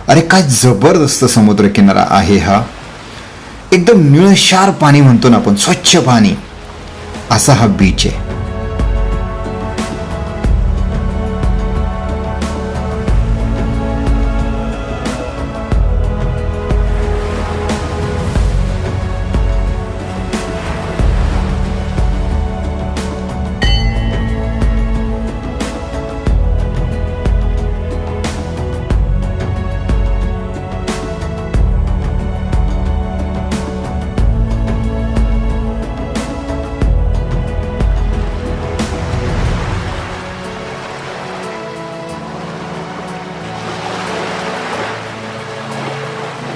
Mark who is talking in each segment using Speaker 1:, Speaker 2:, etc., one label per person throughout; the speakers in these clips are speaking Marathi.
Speaker 1: अरे काय जबरदस्त समुद्र किनारा आहे हा. एकदम निळशार पाणी म्हणतो ना आपण, स्वच्छ पाणी, असा हा बीच आहे.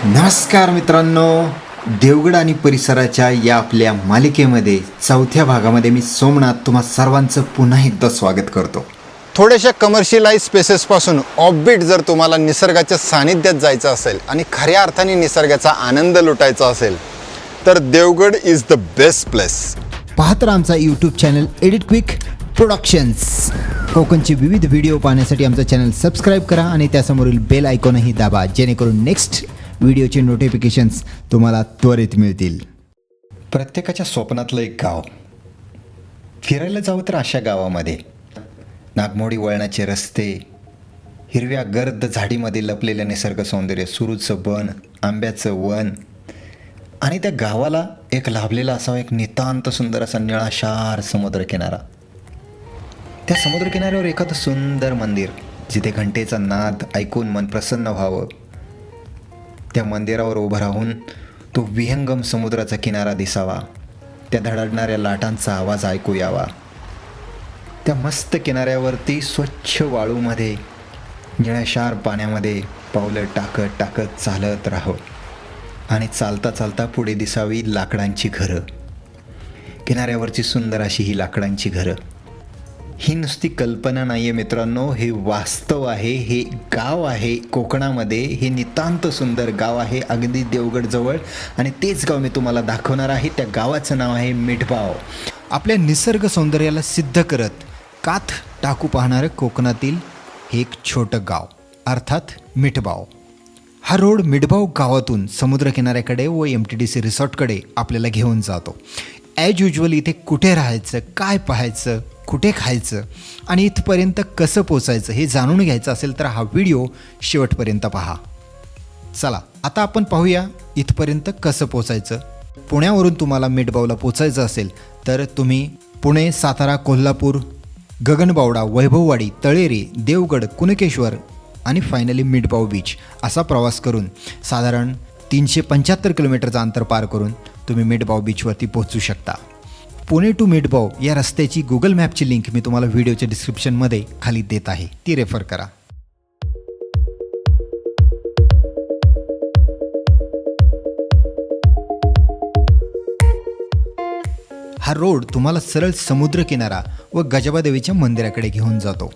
Speaker 1: नमस्कार मित्रांनो, देवगड आणि परिसराच्या या आपल्या मालिकेमध्ये चौथ्या भागामध्ये मी सोमनाथ तुम्हा सर्वांचं पुन्हा एकदा स्वागत करतो.
Speaker 2: थोड्याशा कमर्शियलाइज स्पेसेसपासून ऑफबीट जर तुम्हाला निसर्गाच्या सानिध्यात जायचं असेल आणि खऱ्या अर्थाने निसर्गाचा आनंद लुटायचा असेल तर Devgad is the best place.
Speaker 3: पाहत राहा आमचा YouTube channel edit quick productions. कोकणचे विविध व्हिडिओ पाहण्यासाठी आमचा चॅनल सबस्क्राईब करा आणि त्यासमोरील बेल आयकॉनही दाबा, जेणेकरून नेक्स्ट व्हिडिओचे नोटिफिकेशन्स तुम्हाला त्वरित मिळतील.
Speaker 1: प्रत्येकाच्या स्वप्नातलं एक गाव. फिरायला जावं तर अशा गावामध्ये नागमोडी वळणाचे रस्ते, हिरव्या गर्द झाडीमध्ये लपलेलं निसर्ग सौंदर्य, सुरूचं बन, आंब्याचं वन, आणि त्या गावाला एक लाभलेला असा एक नितांत सुंदर असा निळाशार समुद्रकिनारा. त्या समुद्रकिनाऱ्यावर एखादं सुंदर मंदिर, जिथे घंटेचा नाद ऐकून मन प्रसन्न व्हावं. त्या मंदिरावर उभं राहून तो विहंगम समुद्राचा किनारा दिसावा, त्या धडधडणाऱ्या लाटांचा आवाज ऐकू यावा. त्या मस्त किनाऱ्यावरती स्वच्छ वाळूमध्ये, निळ्याशार पाण्यामध्ये पावलं टाकत टाकत चालत राहावं आणि चालता चालता पुढे दिसावी लाकडांची घरं. किनाऱ्यावरची सुंदर अशी ही लाकडांची घरं. ही नुसती कल्पना नाही आहे मित्रांनो, हे वास्तव आहे. हे गाव आहे कोकणामध्ये, हे नितांत सुंदर गाव आहे अगदी देवगडजवळ, आणि तेच गाव मी तुम्हाला दाखवणार आहे. त्या गावाचं नाव आहे मिठबाव.
Speaker 3: आपल्या निसर्ग सौंदर्याला सिद्ध करत काथ टाकू पाहणारं कोकणातील हे एक छोटं गाव, अर्थात मिठबाव. हा रोड मिठबाव गावातून समुद्रकिनाऱ्याकडे व MTDC रिसॉर्टकडे आपल्याला घेऊन जातो. ॲज युजल इथे कुठे राहायचं, काय पाहायचं, कुठे खायचं आणि इथपर्यंत कसं पोचायचं हे जाणून घ्यायचं असेल तर हा व्हिडिओ शेवटपर्यंत पहा. चला आता आपण पाहूया इथपर्यंत कसं पोचायचं. पुण्यावरून तुम्हाला मिठबावला पोचायचं असेल तर तुम्ही पुणे, सातारा, कोल्हापूर, गगनबावडा, वैभववाडी, तळेरे, देवगड, कुणकेश्वर आणि फायनली मिठबाव बीच असा प्रवास करून साधारण 375 किलोमीटरचं अंतर पार करून तुम्ही मिठबाव बीचवरती पोहोचू शकता. पुणे टू मिठबाव या रस्त्याची गुगल मॅपची लिंक मी तुम्हाला व्हिडिओच्या डिस्क्रिप्शनमध्ये खाली देत आहे, ती रेफर करा. हा रोड तुम्हाला सरळ समुद्रकिनारा व गजाबादेवीच्या मंदिराकडे घेऊन जातो.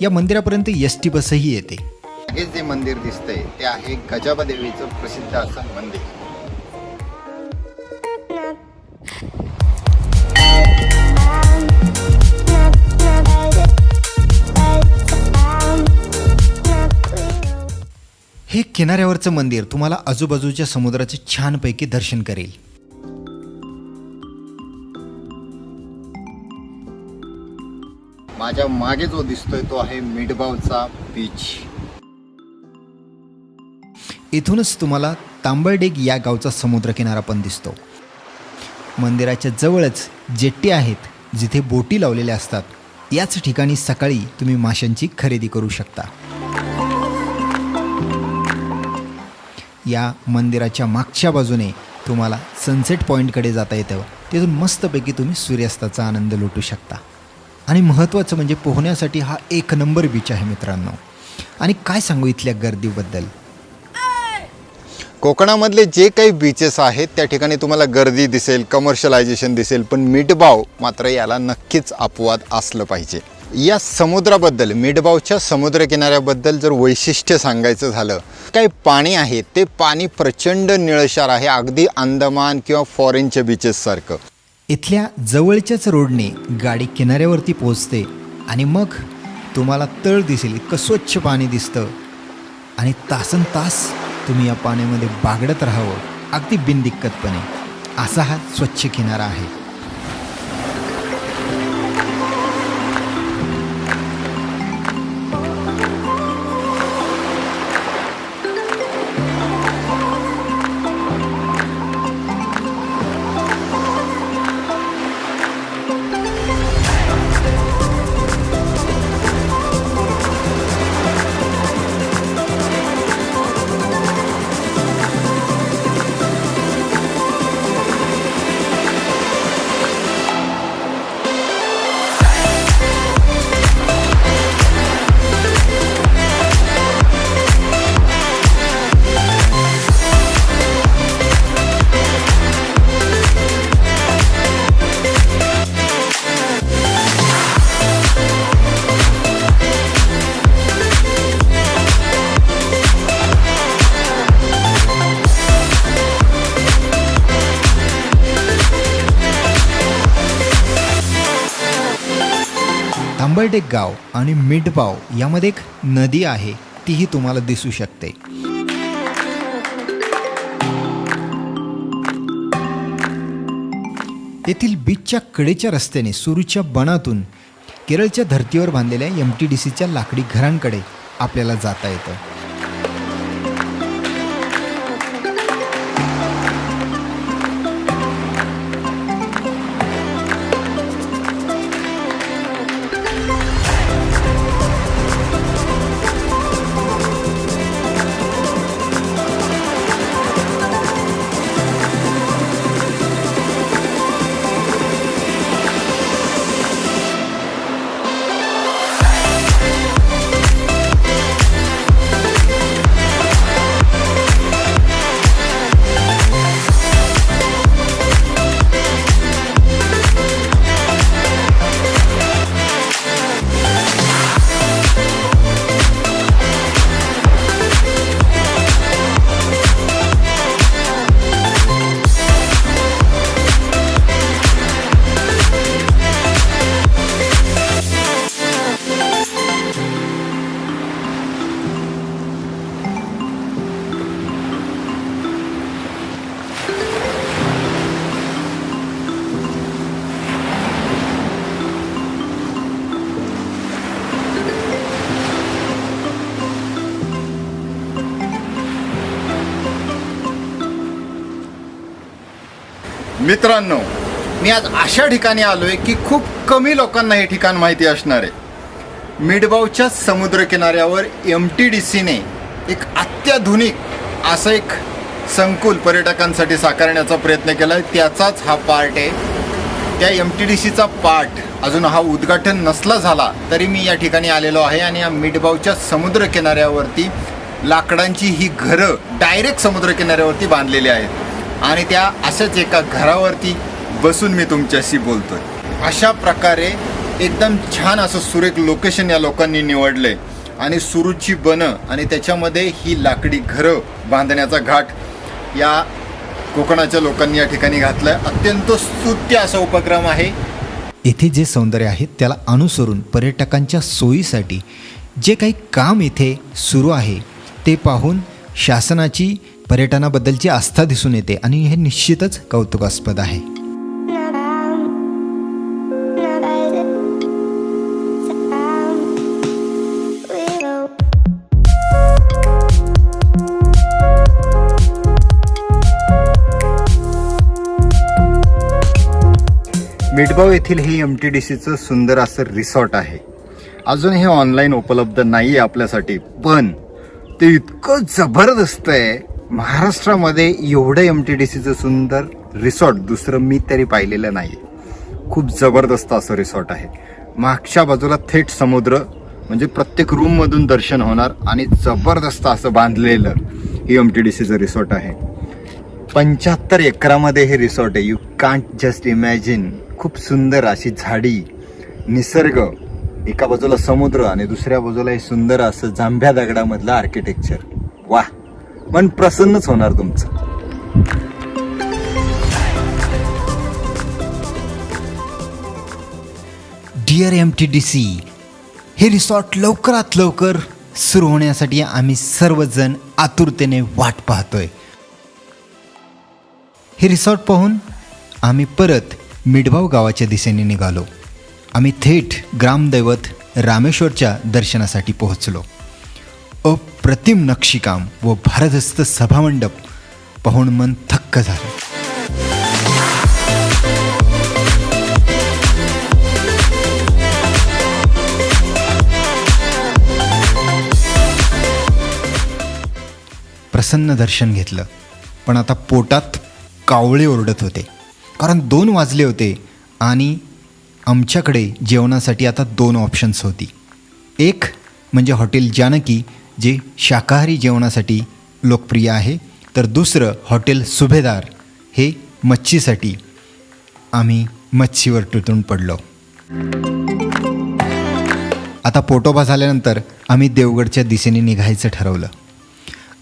Speaker 3: या मंदिरापर्यंत ST बसही येते.
Speaker 2: हे जे मंदिर दिसतंय ते आहे गजाबादेवीचं प्रसिद्ध असं मंदिर.
Speaker 3: हे किनाऱ्यावरचं मंदिर तुम्हाला आजूबाजूच्या समुद्राचे छानपैकी दर्शन करेल.
Speaker 2: माझ्या मागे जो दिसतोय तो आहे मिठबावचा बीच.
Speaker 3: इथूनच तुम्हाला तांबळडेग या गावचा समुद्रकिनारा पण दिसतो. मंदिराच्या जवळच जेट्टी आहेत, जिथे बोटी लावलेल्या असतात. याच ठिकाणी सकाळी तुम्ही माशांची खरेदी करू शकता. या मंदिराच्या मागच्या बाजूने तुम्हाला सनसेट पॉईंटकडे जाता येतं. तिथून मस्तपैकी तुम्ही सूर्यास्ताचा आनंद लुटू शकता. आणि महत्त्वाचं म्हणजे पोहण्यासाठी हा 1 नंबर बीच आहे मित्रांनो. आणि काय सांगू इथल्या गर्दीबद्दल.
Speaker 2: कोकणामधले जे काही बीचेस आहेत त्या ठिकाणी तुम्हाला गर्दी दिसेल, कमर्शियलायझेशन दिसेल, पण मिठबाव मात्र याला नक्कीच अपवाद असलं पाहिजे. या समुद्राबद्दल, मिठबावच्या समुद्रकिनाऱ्याबद्दल जर वैशिष्ट्य सांगायचं झालं, काही पाणी आहे ते पाणी प्रचंड निळशार आहे, अगदी अंदमान किंवा फॉरेनच्या बीचेससारखं.
Speaker 3: इथल्या जवळच्याच रोडने गाडी किनाऱ्यावरती पोहोचते आणि मग तुम्हाला तळ दिसेल, इतकं स्वच्छ पाणी दिसतं. आणि तासनतास तुम्ही या पाण्यामध्ये बागडत राहावं अगदी बिनदिक्कतपणे. असा हा स्वच्छ किनारा आहे. तांबर्डेक गाव आणि मिठबाव यामध्ये एक नदी आहे, तीही तुम्हाला दिसू शकते. येथील बीचच्या कडेच्या रस्त्याने सुरूच्या बनातून केरळच्या धर्तीवर बांधलेल्या MTDCच्या लाकडी घरांकडे आपल्याला जाता येतं.
Speaker 2: मित्रांनो, मी आज अशा ठिकाणी आलोय की खूप कमी लोकांना हे ठिकाण माहिती असणार आहे. मिठबावच्या समुद्रकिनाऱ्यावर MTDCने एक अत्याधुनिक असं एक संकुल पर्यटकांसाठी साकारण्याचा प्रयत्न केला आहे. त्याचाच हा पार्ट आहे. त्या MTDCचा पार्ट अजून हा उद्घाटन नसला झाला तरी मी या ठिकाणी आलेलो आहे आणि या मिठबावच्या समुद्रकिनाऱ्यावरती लाकडांची ही घरं डायरेक्ट समुद्रकिनाऱ्यावरती बांधलेली आहेत आणि त्या अशाच एका घरावरती बसून मी तुमच्याशी बोलतोय. अशा प्रकारे एकदम छान असं सुरेख लोकेशन या लोकांनी निवडलंय आणि सुरूची बनं आणि त्याच्यामध्ये ही लाकडी घरं बांधण्याचा घाट या कोकणाच्या लोकांनी या ठिकाणी घातलाय. अत्यंत स्तुत्य असा उपक्रम आहे.
Speaker 3: इथे जे सौंदर्य आहे त्याला अनुसरून पर्यटकांच्या सोयीसाठी जे काही काम इथे सुरू आहे ते पाहून शासनाची पर्यटनाबद्दलची आस्था दिसून येते आणि हे निश्चितच कौतुकास्पद आहे.
Speaker 2: मिठबाव येथील हे MTDCचं सुंदर असं रिसॉर्ट आहे. अजून हे ऑनलाईन उपलब्ध नाही आहे आपल्यासाठी, पण ते इतकं जबरदस्त आहे. महाराष्ट्रामध्ये एवढं MTDCचं सुंदर रिसॉर्ट दुसरं मी तरी पाहिलेलं नाही. खूप जबरदस्त असं रिसॉर्ट आहे. मागच्या बाजूला थेट समुद्र, म्हणजे प्रत्येक रूममधून दर्शन होणार आणि जबरदस्त असं बांधलेलं हे MTDCचं रिसॉर्ट आहे. 75 एकरामध्ये हे रिसॉर्ट आहे. You can't just imagine. खूप सुंदर अशी झाडी, निसर्ग, एका बाजूला समुद्र आणि दुसऱ्या बाजूला हे सुंदर असं जांभ्या दगडामधलं आर्किटेक्चर. वा, मन प्रसन्नच होणार तुमचं.
Speaker 3: डिअर MTDC, हे रिसॉर्ट लवकरात लवकर सुरू होण्यासाठी आम्ही सर्वजण आतुरतेने वाट पाहतोय. हे रिसॉर्ट पाहून आम्ही परत मिठबाव गावाच्या दिशेने निघालो. आम्ही थेट ग्रामदैवत रामेश्वरच्या दर्शनासाठी पोहोचलो. अप्रतिम नक्षीकाम व भारदस्त सभामंडप पाहून मन थक्क झालं. प्रसन्न दर्शन घेतलं, पण आता पोटात कावळे ओरडत होते, कारण 2 वाजले होते आणि आमच्याकडे जेवणासाठी आता 2 ऑप्शन्स होती. एक म्हणजे हॉटेल जानकी, जे शाकाहारी जेवणासाठी लोकप्रिय आहे, तर दुसरं हॉटेल सुभेदार, हे मच्छीसाठी. आम्ही मच्छीवर तुटून पडलो. आता पोटोबा झाल्यानंतर आम्ही देवगडच्या दिशेने निघायचं ठरवलं.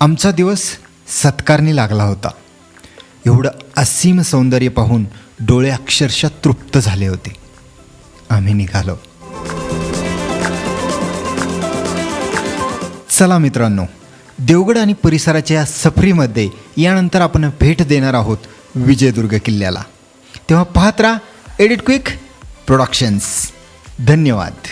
Speaker 3: आमचा दिवस सत्कारणी लागला होता. एवढं असीम सौंदर्य पाहून डोळे अक्षरशः तृप्त झाले होते. आम्ही निघालो. चला मित्रांनो, देवगड आणि परिसराच्या या सफरीमध्ये यानंतर आपण भेट देणार आहोत विजयदुर्ग किल्ल्याला. तेव्हा पाहत राहा एडिट क्विक प्रोडक्शन्स. धन्यवाद.